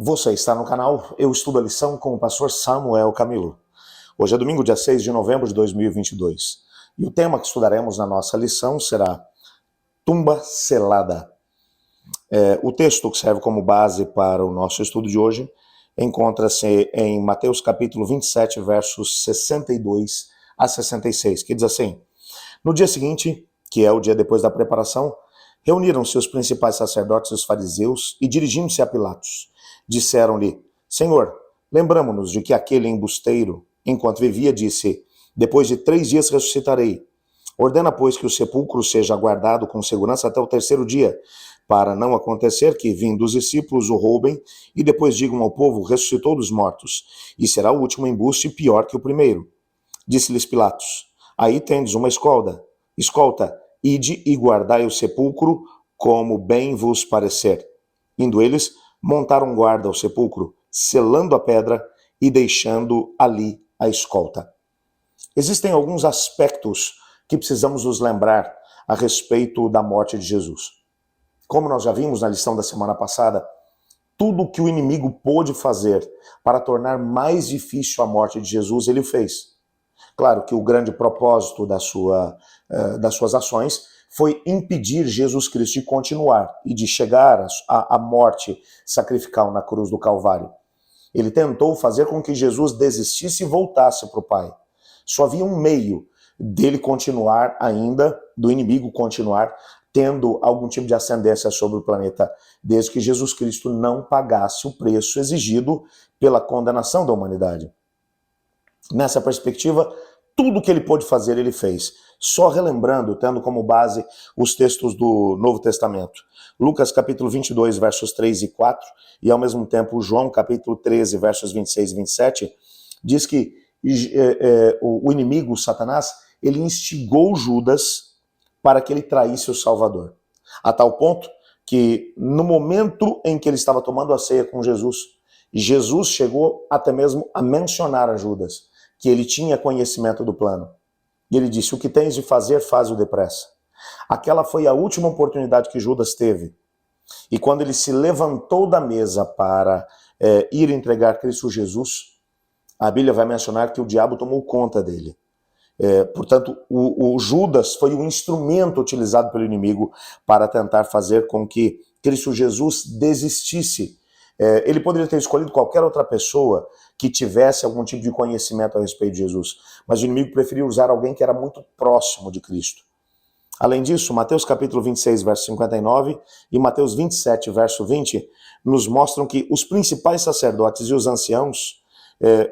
Você está no canal Eu Estudo a Lição com o pastor Samuel Camilo. Hoje é domingo, dia 6 de novembro de 2022. E o tema que estudaremos na nossa lição será Tumba Selada. O texto que serve como base para o nosso estudo de hoje encontra-se em Mateus capítulo 27, versos 62 a 66, que diz assim: No dia seguinte, que é o dia depois da preparação, reuniram-se os principais sacerdotes e os fariseus e, dirigindo-se a Pilatos, disseram-lhe: Senhor, lembramo-nos de que aquele embusteiro, enquanto vivia, disse: Depois de 3 dias ressuscitarei. Ordena, pois, que o sepulcro seja guardado com segurança até o 3º dia, para não acontecer que, vindo os discípulos, o roubem e depois digam ao povo: ressuscitou dos mortos, e será o último embuste pior que o primeiro. Disse-lhes Pilatos: Aí tendes uma escolta, ide e guardai o sepulcro como bem vos parecer. Indo eles, montaram guarda ao sepulcro, selando a pedra e deixando ali a escolta. Existem alguns aspectos que precisamos nos lembrar a respeito da morte de Jesus. Como nós já vimos na lição da semana passada, tudo que o inimigo pôde fazer para tornar mais difícil a morte de Jesus, ele fez. Claro que o grande propósito das suas ações foi impedir Jesus Cristo de continuar e de chegar à morte sacrificial na cruz do Calvário. Ele tentou fazer com que Jesus desistisse e voltasse para o Pai. Só havia um meio dele continuar ainda, do inimigo continuar, tendo algum tipo de ascendência sobre o planeta, desde que Jesus Cristo não pagasse o preço exigido pela condenação da humanidade. Nessa perspectiva, tudo que ele pôde fazer, ele fez. Só relembrando, tendo como base os textos do Novo Testamento. Lucas capítulo 22, versos 3 e 4, e ao mesmo tempo João capítulo 13, versos 26 e 27, diz que o inimigo, Satanás, ele instigou Judas para que ele traísse o Salvador. A tal ponto que no momento em que ele estava tomando a ceia com Jesus, Jesus chegou até mesmo a mencionar a Judas que ele tinha conhecimento do plano. E ele disse: o que tens de fazer, faz-o depressa. Aquela foi a última oportunidade que Judas teve. E quando ele se levantou da mesa para ir entregar Cristo Jesus, a Bíblia vai mencionar que o diabo tomou conta dele. Portanto, o Judas foi o instrumento utilizado pelo inimigo para tentar fazer com que Cristo Jesus desistisse. Ele poderia ter escolhido qualquer outra pessoa que tivesse algum tipo de conhecimento a respeito de Jesus, mas o inimigo preferiu usar alguém que era muito próximo de Cristo. Além disso, Mateus capítulo 26, verso 59 e Mateus 27, verso 20, nos mostram que os principais sacerdotes e os anciãos,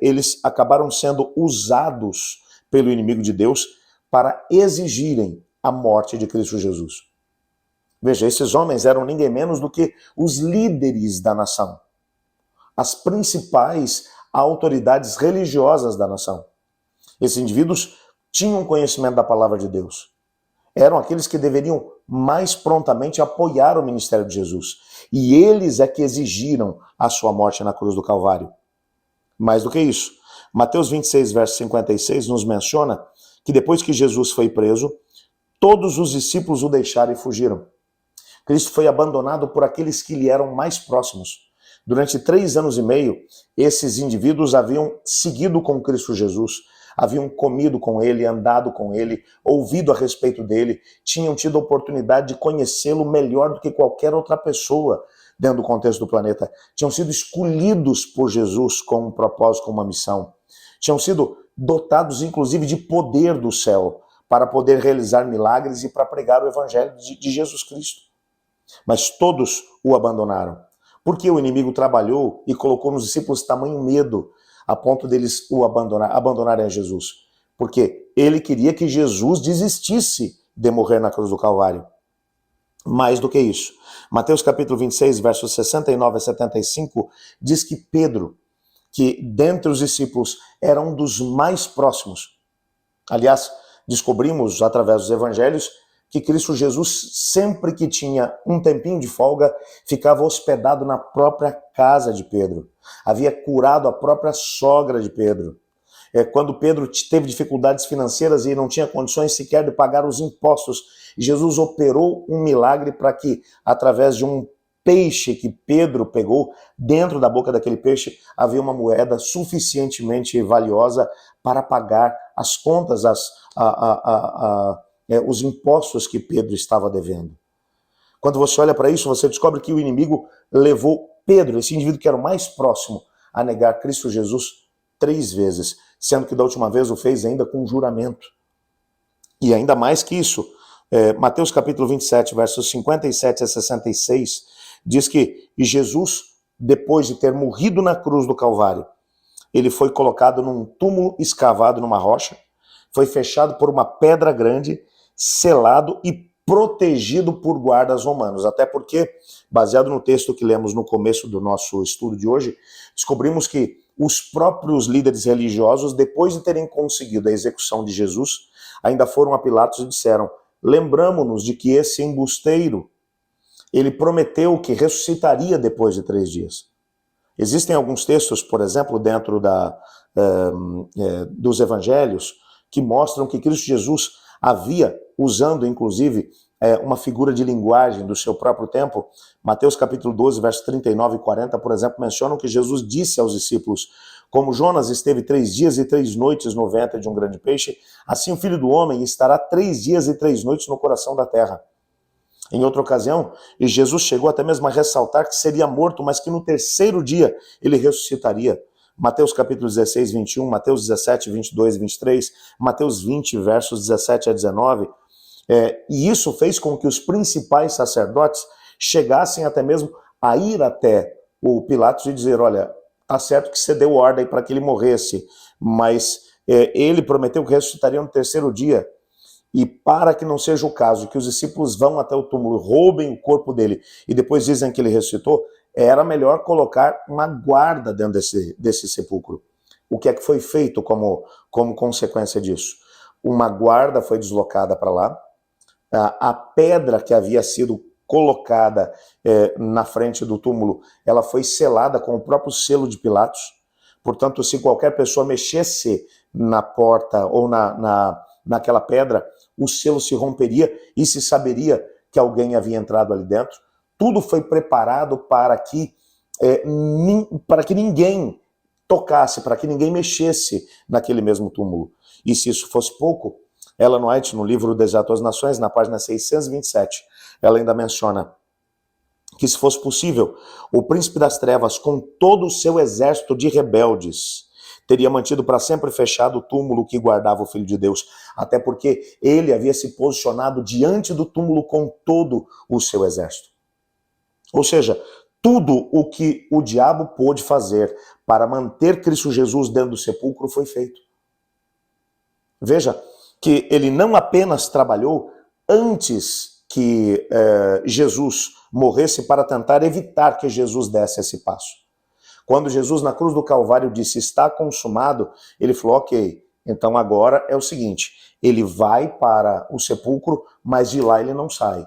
eles acabaram sendo usados pelo inimigo de Deus para exigirem a morte de Cristo Jesus. Veja, esses homens eram ninguém menos do que os líderes da nação, as principais autoridades religiosas da nação. Esses indivíduos tinham conhecimento da palavra de Deus. Eram aqueles que deveriam mais prontamente apoiar o ministério de Jesus. E eles é que exigiram a sua morte na cruz do Calvário. Mais do que isso, Mateus 26, verso 56 nos menciona que depois que Jesus foi preso, todos os discípulos o deixaram e fugiram. Cristo foi abandonado por aqueles que lhe eram mais próximos. Durante 3 anos e meio, esses indivíduos haviam seguido com Cristo Jesus, haviam comido com ele, andado com ele, ouvido a respeito dele, tinham tido a oportunidade de conhecê-lo melhor do que qualquer outra pessoa dentro do contexto do planeta. Tinham sido escolhidos por Jesus com um propósito, com uma missão. Tinham sido dotados, inclusive, de poder do céu para poder realizar milagres e para pregar o evangelho de Jesus Cristo. Mas todos o abandonaram. Porque o inimigo trabalhou e colocou nos discípulos tamanho medo a ponto deles o abandonarem a Jesus. Porque ele queria que Jesus desistisse de morrer na cruz do Calvário. Mais do que isso, Mateus capítulo 26, versos 69 a 75, diz que Pedro, que dentre os discípulos era um dos mais próximos. Aliás, descobrimos através dos evangelhos que Cristo Jesus, sempre que tinha um tempinho de folga, ficava hospedado na própria casa de Pedro. Havia curado a própria sogra de Pedro. Quando Pedro teve dificuldades financeiras e não tinha condições sequer de pagar os impostos, Jesus operou um milagre para que, através de um peixe que Pedro pegou, dentro da boca daquele peixe havia uma moeda suficientemente valiosa para pagar as contas, os impostos que Pedro estava devendo. Quando você olha para isso, você descobre que o inimigo levou Pedro, esse indivíduo que era o mais próximo, a negar Cristo Jesus 3 vezes, sendo que da última vez o fez ainda com juramento. E ainda mais que isso, Mateus capítulo 27, versos 57 a 66, diz que Jesus, depois de ter morrido na cruz do Calvário, ele foi colocado num túmulo escavado numa rocha, foi fechado por uma pedra grande, selado e protegido por guardas romanos. Até porque, baseado no texto que lemos no começo do nosso estudo de hoje, descobrimos que os próprios líderes religiosos, depois de terem conseguido a execução de Jesus, ainda foram a Pilatos e disseram: lembramo-nos de que esse embusteiro, ele prometeu que ressuscitaria depois de 3 dias. Existem alguns textos, por exemplo, dentro dos evangelhos, que mostram que Cristo Jesus havia, usando inclusive uma figura de linguagem do seu próprio tempo. Mateus capítulo 12, versos 39 e 40, por exemplo, mencionam que Jesus disse aos discípulos: como Jonas esteve 3 dias e 3 noites no ventre de um grande peixe, assim o Filho do Homem estará 3 dias e 3 noites no coração da terra. Em outra ocasião, Jesus chegou até mesmo a ressaltar que seria morto, mas que no 3º dia ele ressuscitaria. Mateus capítulo 16, 21, Mateus 17, 22 e 23, Mateus 20, versos 17 a 19. E isso fez com que os principais sacerdotes chegassem até mesmo a ir até o Pilatos e dizer: olha, tá certo que você deu ordem para que ele morresse, mas ele prometeu que ressuscitaria no 3º dia. E para que não seja o caso que os discípulos vão até o túmulo, roubem o corpo dele e depois dizem que ele ressuscitou, era melhor colocar uma guarda dentro desse sepulcro. O que é que foi feito como consequência disso? Uma guarda foi deslocada para lá, a pedra que havia sido colocada na frente do túmulo, ela foi selada com o próprio selo de Pilatos. Portanto, se qualquer pessoa mexesse na porta ou naquela pedra, o selo se romperia e se saberia que alguém havia entrado ali dentro. Tudo foi preparado para que ninguém tocasse, para que ninguém mexesse naquele mesmo túmulo. E se isso fosse pouco, Ellen White, no livro Deserto às Nações, na página 627, ela ainda menciona que, se fosse possível, o príncipe das trevas, com todo o seu exército de rebeldes, teria mantido para sempre fechado o túmulo que guardava o Filho de Deus, até porque ele havia se posicionado diante do túmulo com todo o seu exército. Ou seja, tudo o que o diabo pôde fazer para manter Cristo Jesus dentro do sepulcro foi feito. Veja que ele não apenas trabalhou antes que Jesus morresse para tentar evitar que Jesus desse esse passo. Quando Jesus na cruz do Calvário disse: está consumado, ele falou: ok, então agora é o seguinte, ele vai para o sepulcro, mas de lá ele não sai.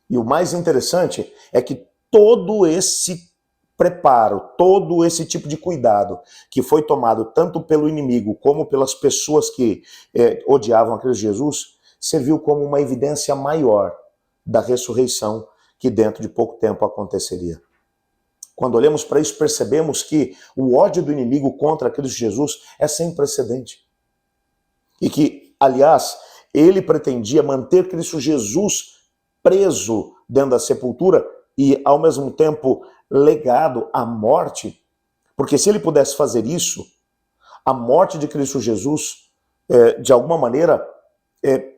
E o mais interessante é que todo esse preparo, todo esse tipo de cuidado que foi tomado tanto pelo inimigo como pelas pessoas que odiavam a Cristo Jesus, serviu como uma evidência maior da ressurreição que dentro de pouco tempo aconteceria. Quando olhamos para isso, percebemos que o ódio do inimigo contra Cristo Jesus é sem precedente. E que, aliás, ele pretendia manter Cristo Jesus preso dentro da sepultura e, ao mesmo tempo, legado à morte, porque se ele pudesse fazer isso, a morte de Cristo Jesus, de alguma maneira,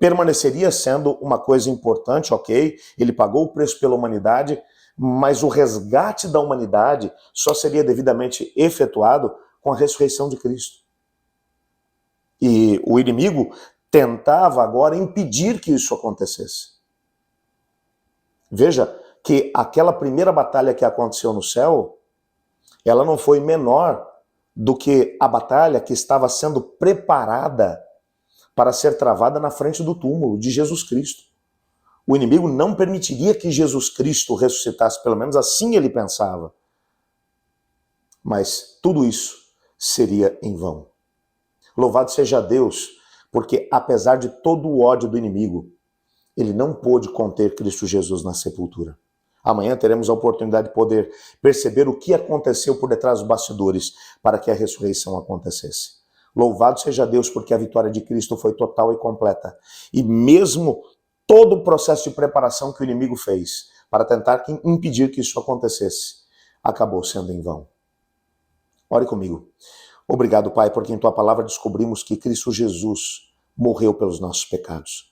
permaneceria sendo uma coisa importante, ok? Ele pagou o preço pela humanidade, mas o resgate da humanidade só seria devidamente efetuado com a ressurreição de Cristo. E o inimigo tentava agora impedir que isso acontecesse. Veja que aquela primeira batalha que aconteceu no céu, ela não foi menor do que a batalha que estava sendo preparada para ser travada na frente do túmulo de Jesus Cristo. O inimigo não permitiria que Jesus Cristo ressuscitasse, pelo menos assim ele pensava. Mas tudo isso seria em vão. Louvado seja Deus, porque apesar de todo o ódio do inimigo, ele não pôde conter Cristo Jesus na sepultura. Amanhã teremos a oportunidade de poder perceber o que aconteceu por detrás dos bastidores para que a ressurreição acontecesse. Louvado seja Deus, porque a vitória de Cristo foi total e completa. E mesmo todo o processo de preparação que o inimigo fez para tentar impedir que isso acontecesse, acabou sendo em vão. Ore comigo. Obrigado, Pai, porque em Tua palavra descobrimos que Cristo Jesus morreu pelos nossos pecados.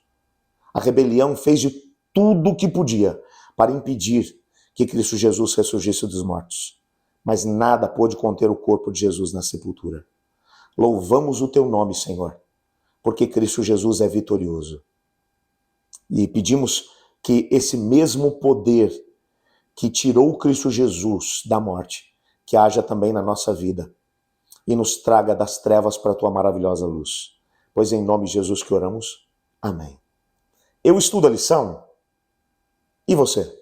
A rebelião fez de tudo o que podia para impedir que Cristo Jesus ressurgisse dos mortos. Mas nada pôde conter o corpo de Jesus na sepultura. Louvamos o Teu nome, Senhor, porque Cristo Jesus é vitorioso. E pedimos que esse mesmo poder que tirou Cristo Jesus da morte, que haja também na nossa vida e nos traga das trevas para a Tua maravilhosa luz. Pois em nome de Jesus que oramos. Amém. Eu estudo a lição. E você?